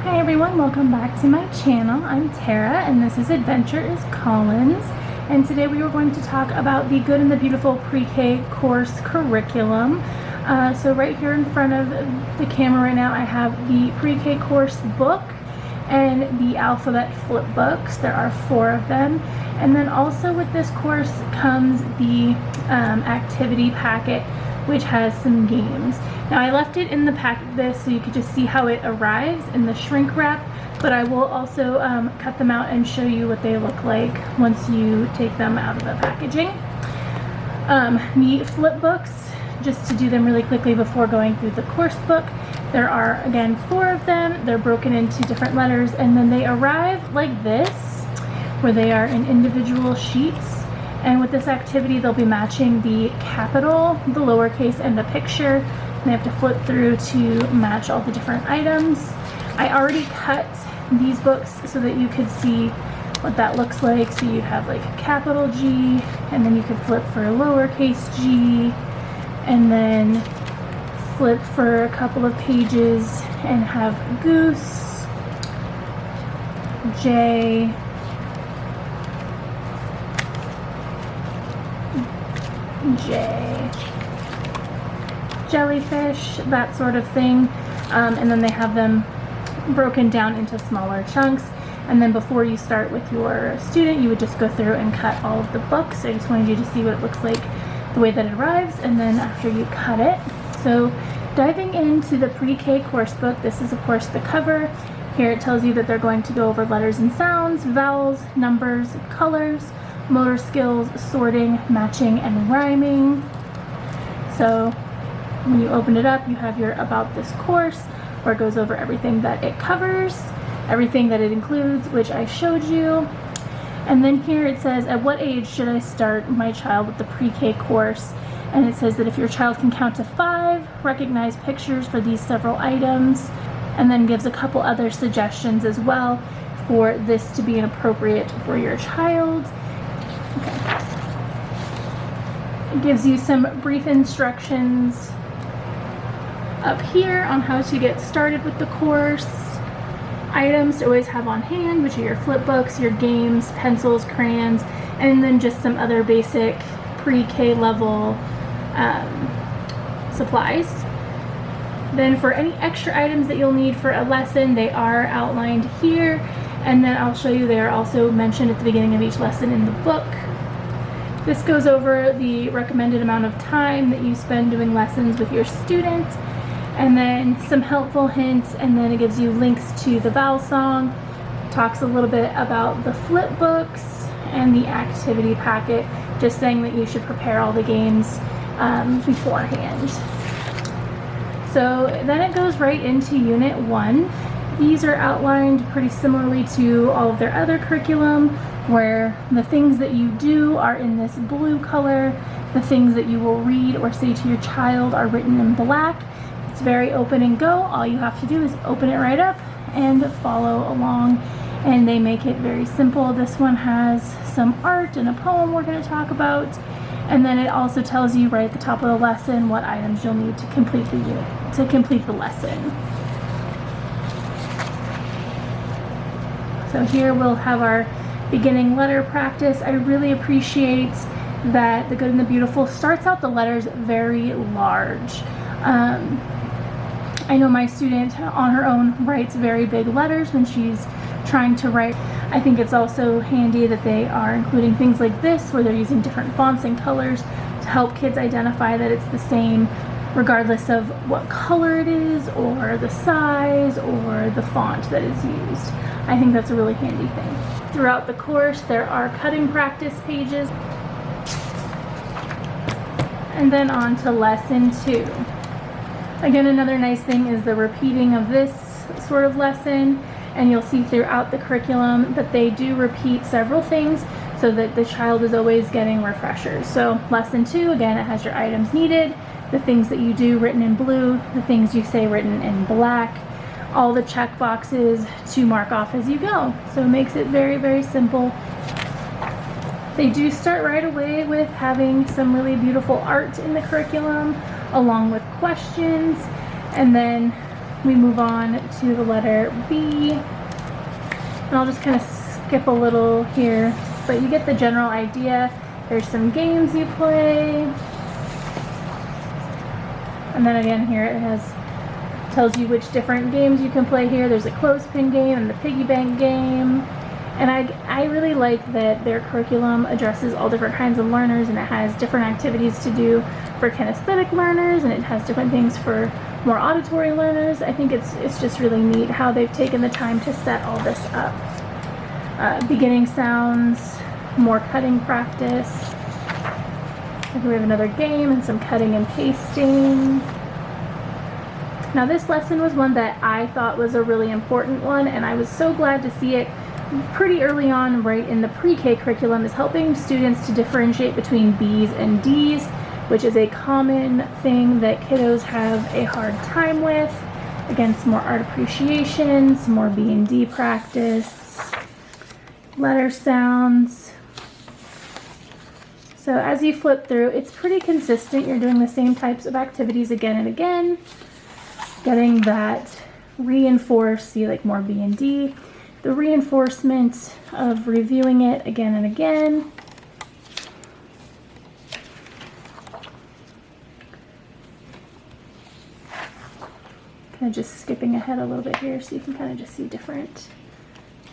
Hi everyone, welcome back to my channel. I'm Tara and this is AdventureisCollins, and today we are going to talk about the Good and the Beautiful Pre-K course curriculum. So right here in front of the camera right now I have the Pre-K course book and the alphabet flip books. There are 4 of them, and then also with this course comes the activity packet, which has some games. Now I left it in the packet so you could just see how it arrives in the shrink wrap, but I will also cut them out and show you what they look like once you take them out of the packaging. The flip books, just to do them really quickly before going through the course book, there are again 4 of them. They're broken into different letters, and then they arrive like this, where they are in individual sheets. And with this activity, they'll be matching the capital, the lowercase, and the picture. And they have to flip through to match all the different items. I already cut these books so that you could see what that looks like. So you have like a capital G, and then you could flip for a lowercase g, and then flip for a couple of pages and have goose, J, J, jellyfish, that sort of thing. And then they have them broken down into smaller chunks. And then before you start with your student, you would just go through and cut all of the books. I just wanted you to see what it looks like, the way that it arrives, and then after you cut it. So diving into the pre-K course book, this is of course the cover. Here it tells you that they're going to go over letters and sounds, vowels, numbers, colors, motor skills, sorting, matching, and rhyming. So when you open it up, you have your about this course, where it goes over everything that it covers, everything that it includes, which I showed you. And then here it says, at what age should I start my child with the pre-K course? And it says that if your child can count to 5, recognize pictures for these several items, and then gives a couple other suggestions as well for this to be appropriate for your child. Okay. It gives you some brief instructions up here on how to get started with the course. Items to always have on hand, which are your flip books, your games, pencils, crayons, and then just some other basic pre-K level supplies. Then for any extra items that you'll need for a lesson, they are outlined here, and then I'll show you they are also mentioned at the beginning of each lesson in the book. This goes over the recommended amount of time that you spend doing lessons with your student, and then some helpful hints, and then it gives you links to the vowel song, talks a little bit about the flip books and the activity packet, just saying that you should prepare all the games beforehand. So then it goes right into Unit 1. These are outlined pretty similarly to all of their other curriculum, where the things that you do are in this blue color, the things that you will read or say to your child are written in black. It's very open and go. All you have to do is open it right up and follow along, and they make it very simple. This one has some art and a poem we're going to talk about, and then it also tells you right at the top of the lesson what items you'll need to complete the unit, to complete the lesson. So here we'll have our beginning letter practice. I really appreciate that the Good and the Beautiful starts out the letters very large. I know my student on her own writes very big letters when she's trying to write. I think it's also handy that they are including things like this, where they're using different fonts and colors to help kids identify that it's the same regardless of what color it is or the size or the font that is used. I think that's a really handy thing. Throughout the course there are cutting practice pages, and then on to lesson 2. Again, another nice thing is the repeating of this sort of lesson, and you'll see throughout the curriculum that they do repeat several things so that the child is always getting refreshers. So lesson 2, again, it has your items needed, the things that you do written in blue, the things you say written in black, all the check boxes to mark off as you go. So it makes it very, very simple. They do start right away with having some really beautiful art in the curriculum, along with questions, and then we move on to the letter B. And I'll just kind of skip a little here, but you get the general idea. There's some games you play. And then again here it tells you which different games you can play here. There's a clothespin game and the piggy bank game. And I really like that their curriculum addresses all different kinds of learners, and it has different activities to do for kinesthetic learners, and it has different things for more auditory learners. I think it's just really neat how they've taken the time to set all this up. Beginning sounds, more cutting practice. We have another game and some cutting and pasting. Now this lesson was one that I thought was a really important one, and I was so glad to see it pretty early on, right in the pre-K curriculum, is helping students to differentiate between B's and D's, which is a common thing that kiddos have a hard time with. Again, some more art appreciation, some more B and D practice, letter sounds. So as you flip through, it's pretty consistent. You're doing the same types of activities again and again, getting that reinforce, see like more B and D, the reinforcement of reviewing it again and again. Kind of just skipping ahead a little bit here so you can kind of just see different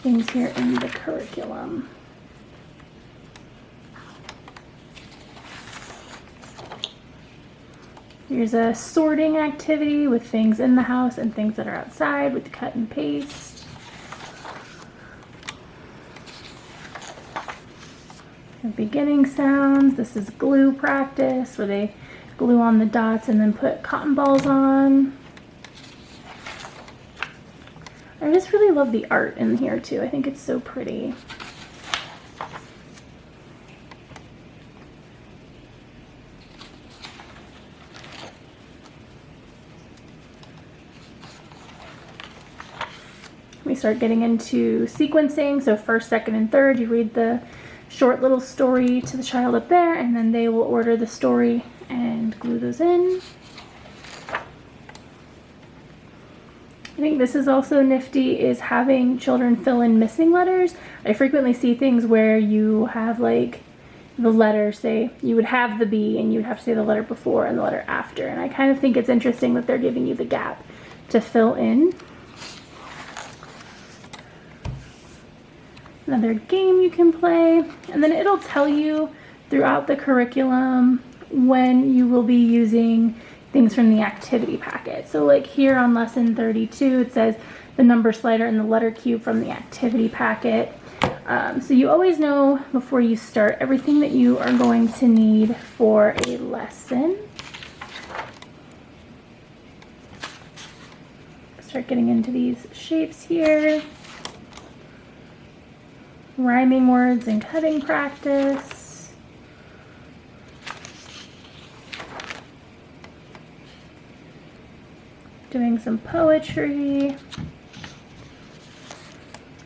things here in the curriculum. Here's a sorting activity with things in the house and things that are outside with cut and paste. Beginning sounds. This is glue practice where they glue on the dots and then put cotton balls on. I just really love the art in here too. I think it's so pretty. We start getting into sequencing. So first, second, and third, you read the short little story to the child up there, and then they will order the story and glue those in. I think this is also nifty, is having children fill in missing letters. I frequently see things where you have like the letter, say you would have the B and you'd have to say the letter before and the letter after. And I kind of think it's interesting that they're giving you the gap to fill in. Another game you can play, and then it'll tell you throughout the curriculum when you will be using things from the activity packet. So like here on lesson 32, it says the number slider and the letter cube from the activity packet. So you always know before you start everything that you are going to need for a lesson. Start getting into these shapes here. Rhyming words and cutting practice. Doing some poetry.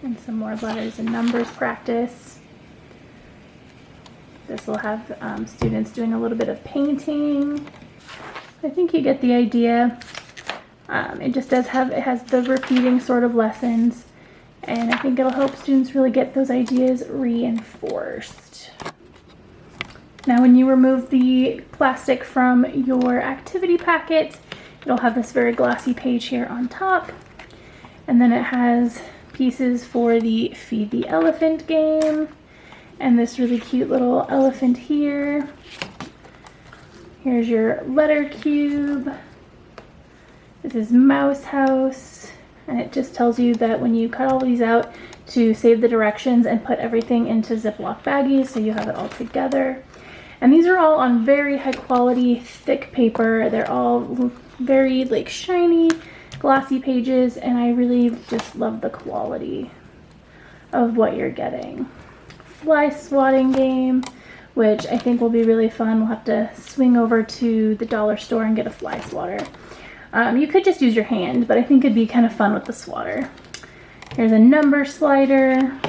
And some more letters and numbers practice. This will have students doing a little bit of painting. I think you get the idea. It just does have, it has the repeating sort of lessons. And I think it'll help students really get those ideas reinforced. Now when you remove the plastic from your activity packet, it'll have this very glossy page here on top. And then it has pieces for the Feed the Elephant game. And this really cute little elephant here. Here's your letter cube. This is Mouse House. And it just tells you that when you cut all these out to save the directions and put everything into Ziploc baggies so you have it all together. And these are all on very high quality, thick paper. They're all very like shiny, glossy pages, and I really just love the quality of what you're getting. Fly swatting game, which I think will be really fun. We'll have to swing over to the dollar store and get a fly swatter. You could just use your hand, but I think it'd be kind of fun with the swatter. Here's a number slider and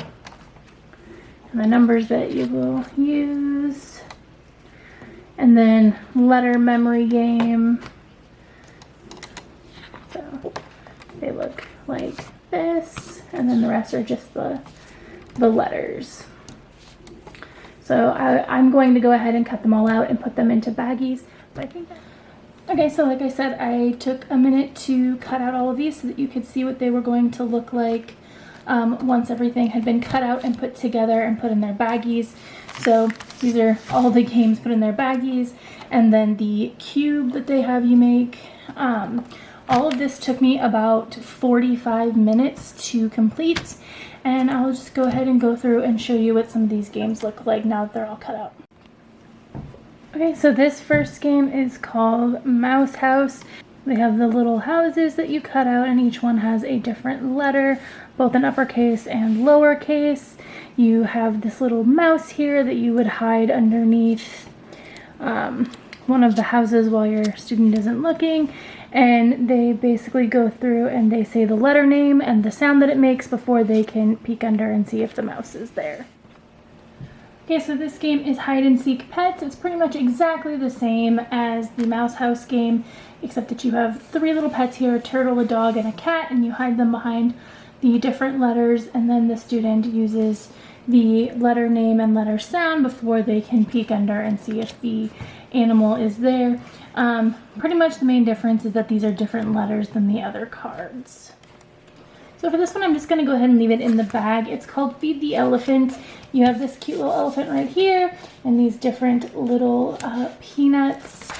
the numbers that you will use. And then letter memory game. So they look like this, and then the rest are just the letters. So I'm going to go ahead and cut them all out and put them into baggies. But I think okay, so like I said, I took a minute to cut out all of these so that you could see what they were going to look like once everything had been cut out and put together and put in their baggies. So these are all the games put in their baggies, and then the cube that they have you make. All of this took me about 45 minutes to complete, and I'll just go ahead and go through and show you what some of these games look like now that they're all cut out. Okay, so this first game is called Mouse House. They have the little houses that you cut out, and each one has a different letter, both in uppercase and lowercase. You have this little mouse here that you would hide underneath one of the houses while your student isn't looking, and they basically go through and they say the letter name and the sound that it makes before they can peek under and see if the mouse is there. Okay, so this game is hide and seek pets. It's pretty much exactly the same as the Mouse House game, except that you have 3 little pets here, a turtle, a dog, and a cat, and you hide them behind the different letters, and then the student uses the letter name and letter sound before they can peek under and see if the animal is there. Pretty much the main difference is that these are different letters than the other cards. So for this one, I'm just going to go ahead and leave it in the bag. It's called Feed the Elephant. You have this cute little elephant right here and these different little peanuts.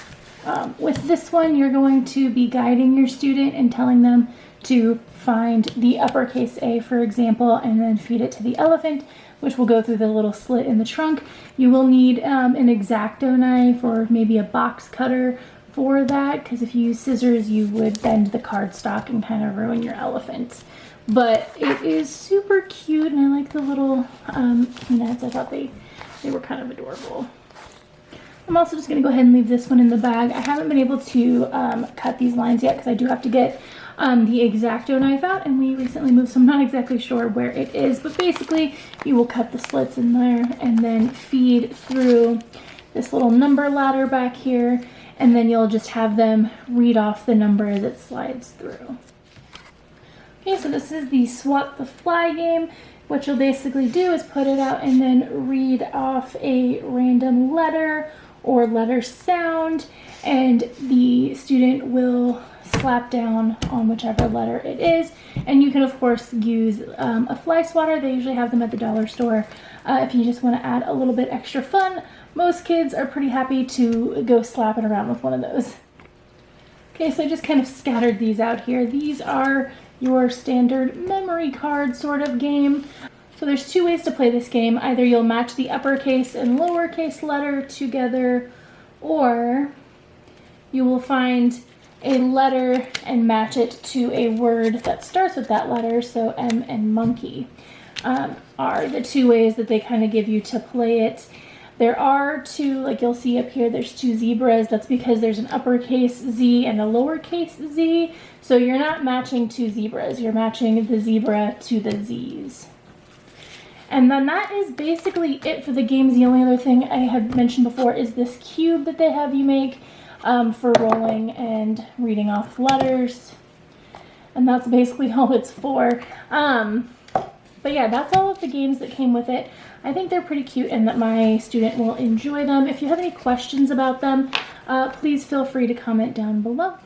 With this one, you're going to be guiding your student and telling them to find the uppercase A, for example, and then feed it to the elephant, which will go through the little slit in the trunk. You will need an X-Acto knife or maybe a box cutter for that, because if you use scissors, you would bend the cardstock and kind of ruin your elephant. But it is super cute, and I like the little peanuts. I thought they were kind of adorable. I'm also just going to go ahead and leave this one in the bag. I haven't been able to cut these lines yet because I do have to get the X-Acto knife out, and we recently moved, so I'm not exactly sure where it is. But basically, you will cut the slits in there and then feed through this little number ladder back here, and then you'll just have them read off the number as it slides through. Okay, so this is the Swat the Fly game. What you'll basically do is put it out and then read off a random letter or letter sound, and the student will slap down on whichever letter it is. And you can of course use a fly swatter. They usually have them at the dollar store if you just want to add a little bit extra fun. Most kids are pretty happy to go slapping around with one of those. Okay, so I just kind of scattered these out here. These are your standard memory card sort of game. So there's 2 ways to play this game. Either you'll match the uppercase and lowercase letter together, or you will find a letter and match it to a word that starts with that letter. So M and monkey are the 2 ways that they kind of give you to play it. There are 2, like you'll see up here, there's 2 zebras. That's because there's an uppercase Z and a lowercase z. So you're not matching 2 zebras, you're matching the zebra to the Z's. And then that is basically it for the games. The only other thing I had mentioned before is this cube that they have you make for rolling and reading off letters. And that's basically all it's for. But yeah, that's all of the games that came with it. I think they're pretty cute and that my student will enjoy them. If you have any questions about them, please feel free to comment down below.